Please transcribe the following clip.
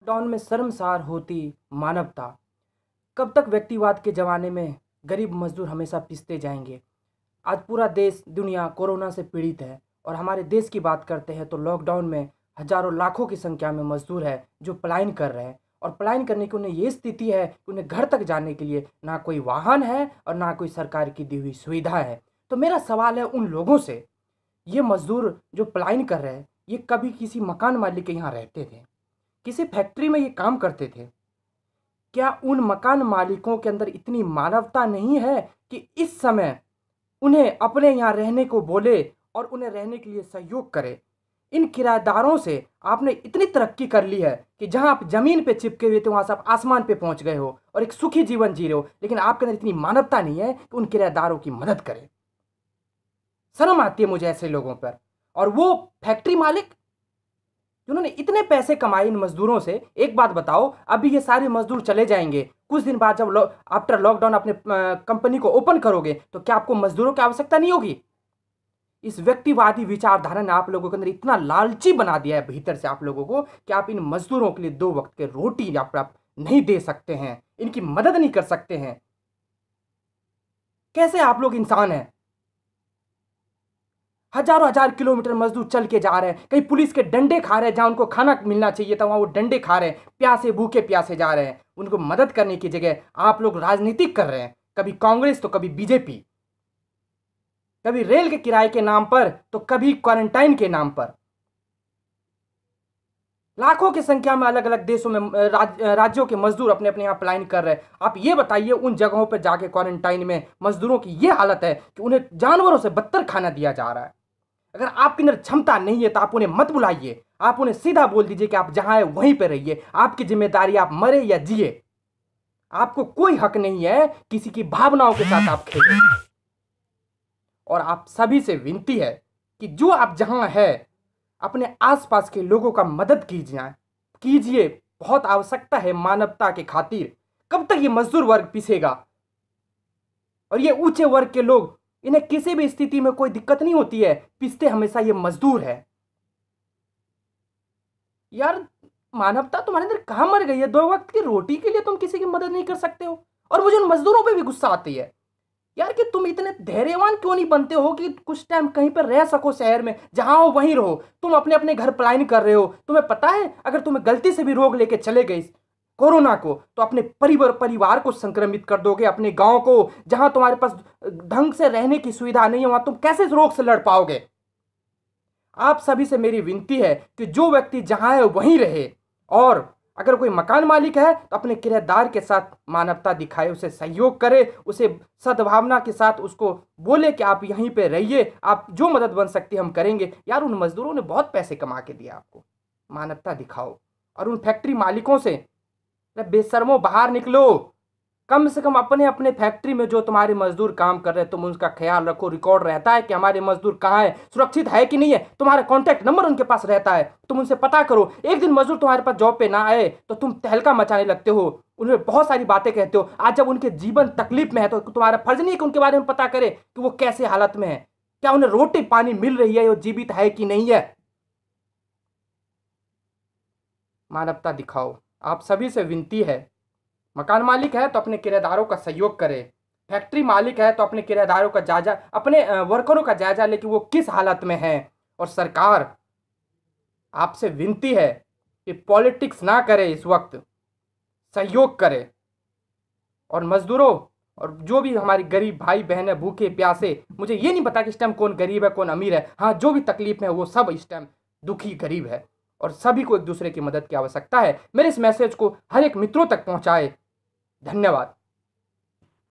Lockdown में शर्मसार होती मानवता। कब तक व्यक्तिवाद के ज़माने में गरीब मजदूर हमेशा पिसते जाएंगे। आज पूरा देश दुनिया कोरोना से पीड़ित है और हमारे देश की बात करते हैं तो लॉकडाउन में हज़ारों लाखों की संख्या में मजदूर है जो पलायन कर रहे हैं। और पलायन करने की उन्हें ये स्थिति है कि उन्हें घर तक जाने के लिए ना कोई वाहन है और ना कोई सरकार की दी हुई सुविधा है। तो मेरा सवाल है उन लोगों से, ये मजदूर जो पलायन कर रहे हैं ये कभी किसी मकान मालिक के यहाँ रहते थे, किसी फैक्ट्री में ये काम करते थे? क्या उन मकान मालिकों के अंदर इतनी मानवता नहीं है कि इस समय उन्हें अपने यहाँ रहने को बोले और उन्हें रहने के लिए सहयोग करे? इन किराएदारों से आपने इतनी तरक्की कर ली है कि जहां आप जमीन पे चिपके हुए थे वहां से आप आसमान पे पहुंच गए हो और एक सुखी जीवन जी रहे हो, लेकिन आपके अंदर इतनी मानवता नहीं है कि उन किराएदारों की मदद करें। शर्म आती है मुझे ऐसे लोगों पर। और वो फैक्ट्री मालिक जिन्होंने इतने पैसे कमाए इन मजदूरों से, एक बात बताओ, अभी ये सारे मजदूर चले जाएंगे, कुछ दिन बाद जब आफ्टर लॉकडाउन अपने कंपनी को ओपन करोगे तो क्या आपको मजदूरों की आवश्यकता नहीं होगी? इस व्यक्तिवादी विचारधारा ने आप लोगों के अंदर इतना लालची बना दिया है भीतर से आप लोगों को कि आप इन मजदूरों के लिए 2 वक्त के रोटी आप नहीं दे सकते हैं, इनकी मदद नहीं कर सकते हैं। कैसे आप लोग इंसान हैं? हजारों हजार किलोमीटर मजदूर चल के जा रहे हैं, कहीं पुलिस के डंडे खा रहे हैं, जहां उनको खाना मिलना चाहिए था वहां वो डंडे खा रहे हैं, प्यासे भूखे प्यासे जा रहे हैं। उनको मदद करने की जगह आप लोग राजनीतिक कर रहे हैं, कभी कांग्रेस तो कभी बीजेपी, कभी रेल के किराए के नाम पर तो कभी क्वारंटाइन के नाम पर। लाखों की संख्या में अलग अलग देशों में राज्यों के मजदूर अपने अपने यहाँ पलायन कर रहे हैं। आप ये बताइए, उन जगहों पर जाके क्वारंटाइन में मजदूरों की ये हालत है कि उन्हें जानवरों से बदतर खाना दिया जा रहा है। अगर आपके अंदर क्षमता नहीं है तो आप उन्हें मत बुलाइए, आप उन्हें सीधा बोल दीजिए कि आप जहां हैं वहीं पर रहिए, आपकी जिम्मेदारी, आप मरे या जिए। आपको कोई हक नहीं है किसी की भावनाओं के साथ आप खेलें। और आप सभी से विनती है कि जो आप जहां है अपने आसपास के लोगों का मदद कीजिए। बहुत आवश्यकता है मानवता के खातिर। कब तक ये मजदूर वर्ग पिसेगा? और ये ऊंचे वर्ग के लोग, इन्हें किसी भी स्थिति में कोई दिक्कत नहीं होती है, पिसते हमेशा ये मजदूर है। यार, मानवता तुम्हारे अंदर कहां मर गई है? 2 वक्त की रोटी के लिए तुम किसी की मदद नहीं कर सकते हो। और मुझे उन मजदूरों पे भी गुस्सा आती है यार कि तुम इतने धैर्यवान क्यों नहीं बनते हो कि कुछ टाइम कहीं पर रह सको, शहर में जहां हो वहीं रहो। तुम अपने अपने घर पलायन कर रहे हो। तुम्हें पता है अगर तुम्हें गलती से भी रोग लेके चले गए कोरोना को तो अपने परिवार को संक्रमित कर दोगे, अपने गांव को, जहां तुम्हारे पास ढंग से रहने की सुविधा नहीं है वहां तुम कैसे रोग से लड़ पाओगे? आप सभी से मेरी विनती है कि जो व्यक्ति जहां है वहीं रहे, और अगर कोई मकान मालिक है तो अपने किराएदार के साथ मानवता दिखाए, उसे सहयोग करे, उसे सद्भावना के साथ उसको बोले कि आप यहीं पे रहिए, आप जो मदद बन सकती है हम करेंगे। यार, उन मजदूरों ने बहुत पैसे कमा के दिया आपको, मानवता दिखाओ। और उन फैक्ट्री मालिकों से, अरे बेशर्मो, बाहर निकलो। कम से कम अपने अपने फैक्ट्री में जो तुम्हारे मजदूर काम कर रहे हैं तुम उसका ख्याल रखो। रिकॉर्ड रहता है कि हमारे मजदूर कहाँ है, सुरक्षित है कि नहीं है, तुम्हारा कॉन्टैक्ट नंबर उनके पास रहता है, तुम उनसे पता करो। एक दिन मजदूर तुम्हारे पास जॉब पे ना आए तो तुम तहलका मचाने लगते हो, उन्हें बहुत सारी बातें कहते हो। आज जब उनके जीवन तकलीफ में है तो तुम्हारा फर्ज नहीं है कि उनके बारे में पता करे कि वो कैसे हालत में है, क्या उन्हें रोटी पानी मिल रही है, वो जीवित है कि नहीं है। मानवता दिखाओ, आप सभी से विनती है। मकान मालिक है तो अपने किराएदारों का सहयोग करे, फैक्ट्री मालिक है तो अपने किराएदारों का जायजा, अपने वर्करों का जायजा ले कि वो किस हालत में है। और सरकार, आपसे विनती है कि पॉलिटिक्स ना करे, इस वक्त सहयोग करे। और मजदूरों और जो भी हमारी गरीब भाई बहन है, भूखे प्यासे, मुझे ये नहीं पता कि इस टाइम कौन गरीब है कौन अमीर है, हाँ जो भी तकलीफ में है वो सब इस टाइम दुखी गरीब है और सभी को एक दूसरे की मदद की आवश्यकता है। मेरे इस मैसेज को हर एक मित्रों तक पहुंचाए। धन्यवाद।